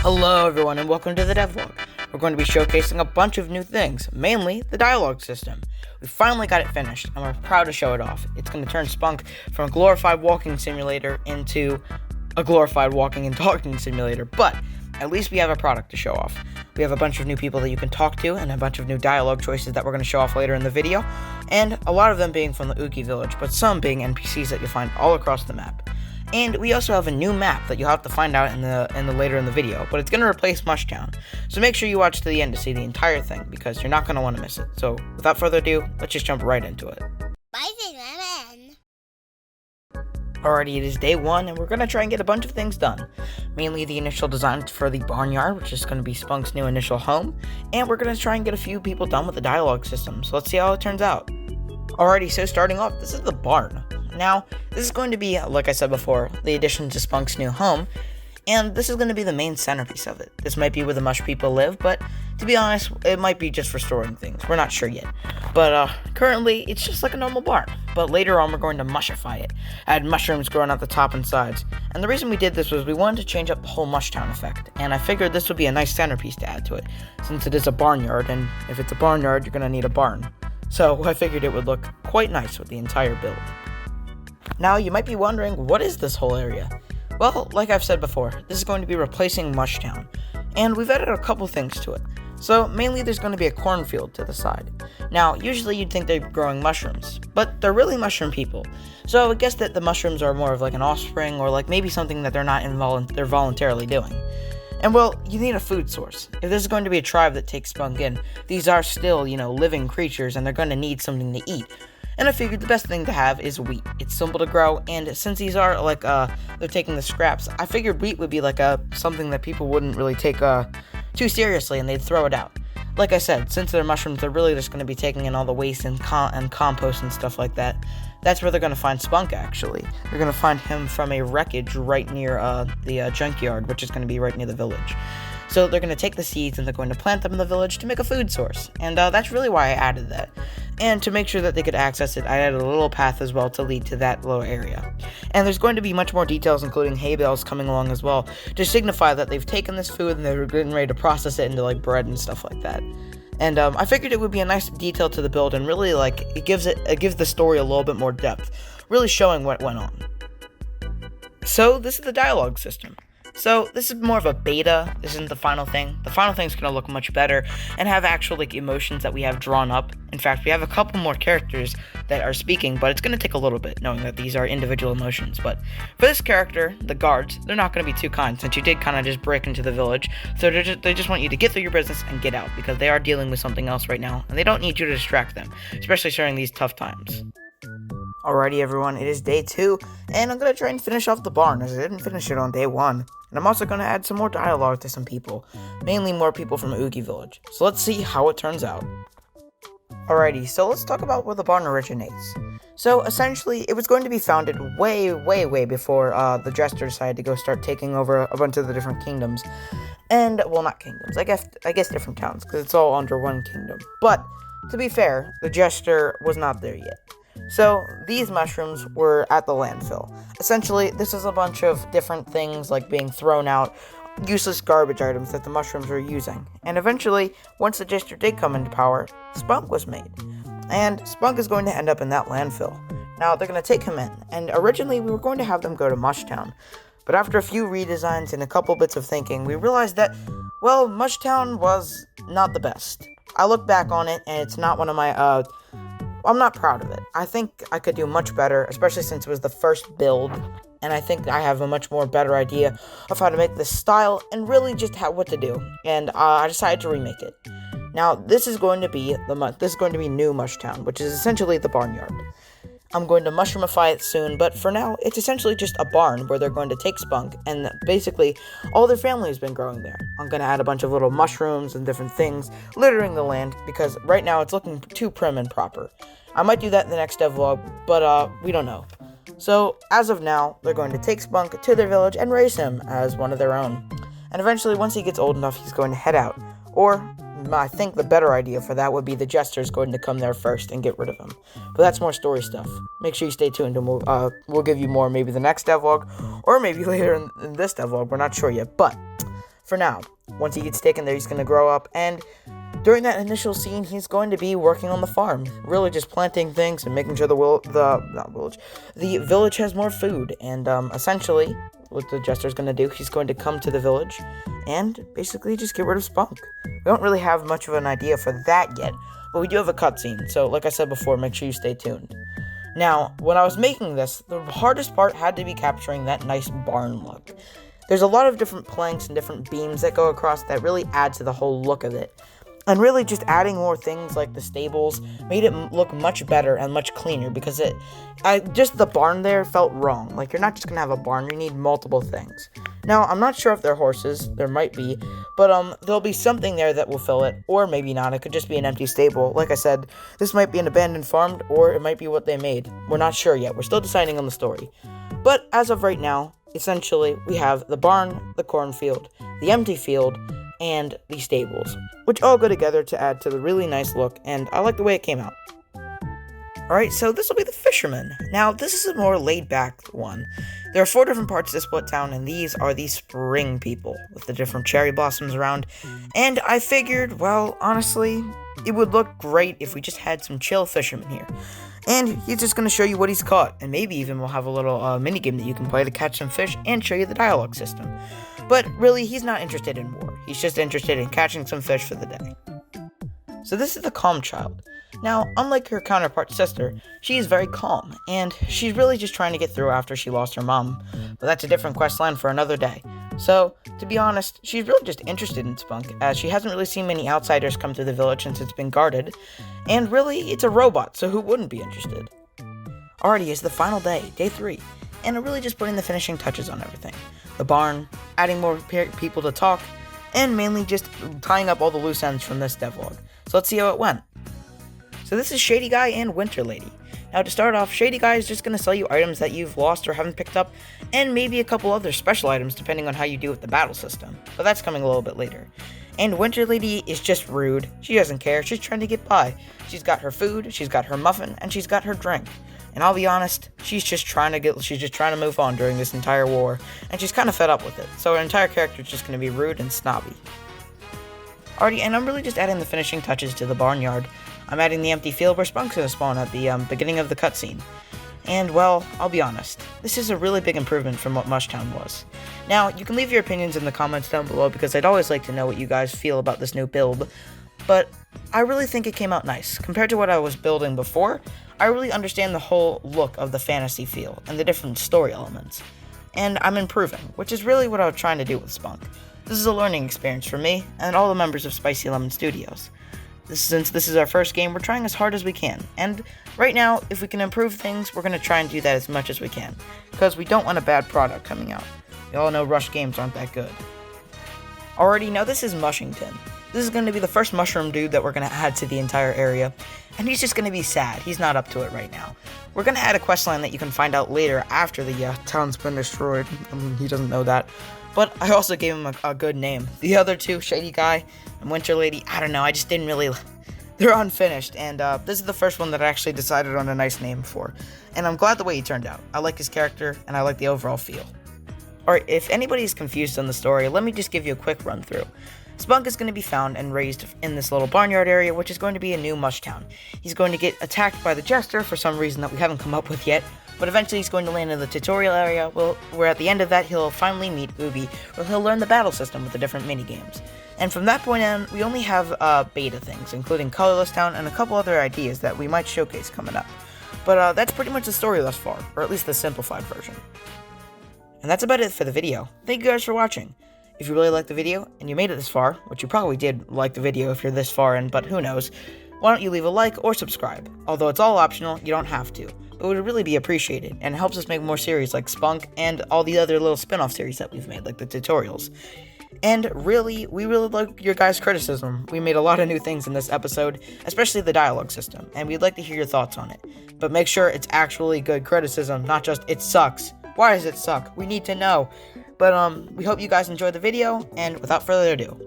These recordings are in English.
Hello everyone and welcome to the Devlog. We're going to be showcasing a bunch of new things, mainly the dialogue system. We finally got it finished and we're proud to show it off. It's going to turn Spunk from a glorified walking simulator into a glorified walking and talking simulator, but at least we have a product to show off. We have a bunch of new people that you can talk to and a bunch of new dialogue choices that we're going to show off later in the video, and a lot of them being from the Oogie village, but some being NPCs that you'll find all across the map. And we also have a new map that you'll have to find out in the later in the video, but it's going to replace Mushtown. So make sure you watch to the end to see the entire thing, because you're not going to want to miss it. So without further ado, let's just jump right into it. Alrighty, it is day one, and we're going to try and get a bunch of things done. Mainly the initial design for the Barnyard, which is going to be Spunk's new initial home, and we're going to try and get a few people done with the dialogue system, so let's see how it turns out. Alrighty, so starting off, this is the barn. Now, this is going to be, like I said before, the addition to Spunk's new home, and this is going to be the main centerpiece of it. This might be where the mush people live, but to be honest, it might be just for storing things. We're not sure yet. But currently, it's just like a normal barn. But later on, we're going to mushify it. Add mushrooms growing at the top and sides. And the reason we did this was we wanted to change up the whole Mushtown effect. And I figured this would be a nice centerpiece to add to it, since it is a barnyard, and if it's a barnyard, you're going to need a barn. So I figured it would look quite nice with the entire build. Now, you might be wondering, what is this whole area? Well, like I've said before, this is going to be replacing Mushtown, and we've added a couple things to it. So, mainly there's going to be a cornfield to the side. Now, usually you'd think they're growing mushrooms, but they're really mushroom people. So I would guess that the mushrooms are more of like an offspring, or like maybe something that they're voluntarily doing. And well, you need a food source. If this is going to be a tribe that takes Spunk in, these are still, living creatures, and they're going to need something to eat. And I figured the best thing to have is wheat. It's simple to grow, and since these are like, they're taking the scraps, I figured wheat would be like something that people wouldn't really take too seriously, and they'd throw it out. Like I said, since they're mushrooms, they're really just going to be taking in all the waste and compost and stuff like that. That's where they're going to find Spunk, actually. They're going to find him from a wreckage right near the junkyard, which is going to be right near the village. So they're going to take the seeds and they're going to plant them in the village to make a food source. And that's really why I added that. And to make sure that they could access it, I added a little path as well to lead to that little area. And there's going to be much more details, including hay bales coming along as well, to signify that they've taken this food and they're getting ready to process it into like bread and stuff like that. And I figured it would be a nice detail to the build, and really it gives the story a little bit more depth, really showing what went on. So this is the dialogue system. So this is more of a beta. This isn't the final thing. The final thing is going to look much better and have actual emotions that we have drawn up. In fact, we have a couple more characters that are speaking, but it's going to take a little bit knowing that these are individual emotions. But for this character, the guards, they're not going to be too kind, since you did kind of just break into the village. So they just want you to get through your business and get out, because they are dealing with something else right now, and they don't need you to distract them, especially during these tough times. Alrighty everyone, it is day 2, and I'm going to try and finish off the barn, as I didn't finish it on day 1. And I'm also going to add some more dialogue to some people, mainly more people from Oogie village. So let's see how it turns out. Alrighty, so let's talk about where the barn originates. So essentially, it was going to be founded way before the Jester decided to go start taking over a bunch of the different kingdoms. And, well, not kingdoms, I guess different towns, because it's all under one kingdom. But, to be fair, the Jester was not there yet. So, these mushrooms were at the landfill. Essentially, this is a bunch of different things like being thrown out, useless garbage items that the mushrooms were using. And eventually, once the Jester did come into power, Spunk was made. And Spunk is going to end up in that landfill. Now, they're going to take him in, and originally we were going to have them go to Mushtown. But after a few redesigns and a couple bits of thinking, we realized that, well, Mushtown was not the best. I look back on it, and it's not one of my, I'm not proud of it. I think I could do much better, especially since it was the first build, and I think I have a much more better idea of how to make this style and really just what to do. And I decided to remake it. Now, this is going to be New Mushtown, which is essentially the barnyard. I'm going to mushroomify it soon, but for now, it's essentially just a barn where they're going to take Spunk, and basically, all their family has been growing there. I'm going to add a bunch of little mushrooms and different things, littering the land, because right now it's looking too prim and proper. I might do that in the next devlog, but we don't know. So, as of now, they're going to take Spunk to their village and raise him as one of their own. And eventually, once he gets old enough, he's going to head out. Or, I think the better idea for that would be the Jester's going to come there first and get rid of him. But that's more story stuff. Make sure you stay tuned and we'll give you more maybe the next devlog, or maybe later in this devlog, we're not sure yet. But for now. Once he gets taken there, he's going to grow up, and during that initial scene, he's going to be working on the farm, really just planting things and making sure the village has more food. And essentially, what the Jester's going to do, he's going to come to the village and basically just get rid of Spunk. We don't really have much of an idea for that yet, but we do have a cutscene, so like I said before, make sure you stay tuned. Now, when I was making this, the hardest part had to be capturing that nice barn look. There's a lot of different planks and different beams that go across that really add to the whole look of it. And really just adding more things like the stables made it look much better and much cleaner, because just the barn there felt wrong. Like, you're not just going to have a barn, you need multiple things. Now, I'm not sure if they're horses, there might be, but there'll be something there that will fill it, or maybe not. It could just be an empty stable. Like I said, this might be an abandoned farm, or it might be what they made. We're not sure yet, we're still deciding on the story. But as of right now, essentially, we have the barn, the cornfield, the empty field, and the stables, which all go together to add to the really nice look, and I like the way it came out. Alright, so this will be the fisherman. Now, this is a more laid-back one. There are 4 different parts to Split Town, and these are the spring people, with the different cherry blossoms around, and I figured, well, honestly, it would look great if we just had some chill fishermen here. And he's just going to show you what he's caught, and maybe even we'll have a little minigame that you can play to catch some fish and show you the dialogue system. But really, he's not interested in war. He's just interested in catching some fish for the day. So this is the calm child. Now, unlike her counterpart sister, she is very calm, and she's really just trying to get through after she lost her mom. But that's a different questline for another day. So, to be honest, she's really just interested in Spunk, as she hasn't really seen many outsiders come through the village since it's been guarded. And really, it's a robot, so who wouldn't be interested? Already is the final day, day 3, and I'm really just putting the finishing touches on everything. The barn, adding more people to talk, and mainly just tying up all the loose ends from this devlog. So let's see how it went. So this is Shady Guy and Winter Lady. Now to start off, Shady Guy is just going to sell you items that you've lost or haven't picked up, and maybe a couple other special items depending on how you do with the battle system, but that's coming a little bit later. And Winter Lady is just rude. She doesn't care, she's trying to get by. She's got her food, she's got her muffin, and she's got her drink. And I'll be honest, she's just trying to move on during this entire war, and she's kind of fed up with it, so her entire character is just going to be rude and snobby. Alrighty, and I'm really just adding the finishing touches to the barnyard. I'm adding the empty field where Spunk's going to spawn at the beginning of the cutscene. And, well, I'll be honest, this is a really big improvement from what Mushtown was. Now, you can leave your opinions in the comments down below, because I'd always like to know what you guys feel about this new build, but I really think it came out nice. Compared to what I was building before, I really understand the whole look of the fantasy feel and the different story elements. And I'm improving, which is really what I was trying to do with Spunk. This is a learning experience for me and all the members of Spicy Lemon Studios. Since this is our first game, we're trying as hard as we can, and right now, if we can improve things, we're going to try and do that as much as we can, because we don't want a bad product coming out. We all know rushed games aren't that good. Alrighty, now this is Mushington. This is going to be the first mushroom dude that we're going to add to the entire area, and he's just going to be sad. He's not up to it right now. We're going to add a questline that you can find out later after the town's been destroyed. I mean, he doesn't know that. But I also gave him a good name. The other two, Shady Guy and Winter Lady, I don't know, I just didn't really... They're unfinished, and this is the first one that I actually decided on a nice name for. And I'm glad the way he turned out. I like his character, and I like the overall feel. Alright, if anybody's confused on the story, let me just give you a quick run through. Spunk is going to be found and raised in this little barnyard area, which is going to be a new Mushtown. He's going to get attacked by the Jester for some reason that we haven't come up with yet, but eventually he's going to land in the tutorial area, where at the end of that he'll finally meet Ubi, where he'll learn the battle system with the different minigames. And from that point on, we only have beta things, including Colorless Town and a couple other ideas that we might showcase coming up. But that's pretty much the story thus far, or at least the simplified version. And that's about it for the video. Thank you guys for watching. If you really liked the video, and you made it this far, which you probably did like the video if you're this far in, but who knows, why don't you leave a like or subscribe? Although it's all optional, you don't have to. It would really be appreciated, and it helps us make more series like Spunk and all the other little spin-off series that we've made, like the tutorials. And really, we really like your guys' criticism. We made a lot of new things in this episode, especially the dialogue system, and we'd like to hear your thoughts on it. But make sure it's actually good criticism, not just, it sucks. Why does it suck? We need to know. But we hope you guys enjoyed the video, and without further ado,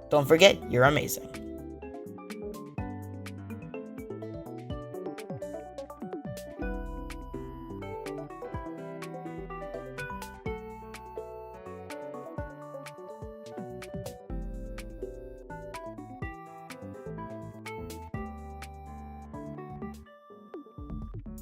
don't forget, you're amazing.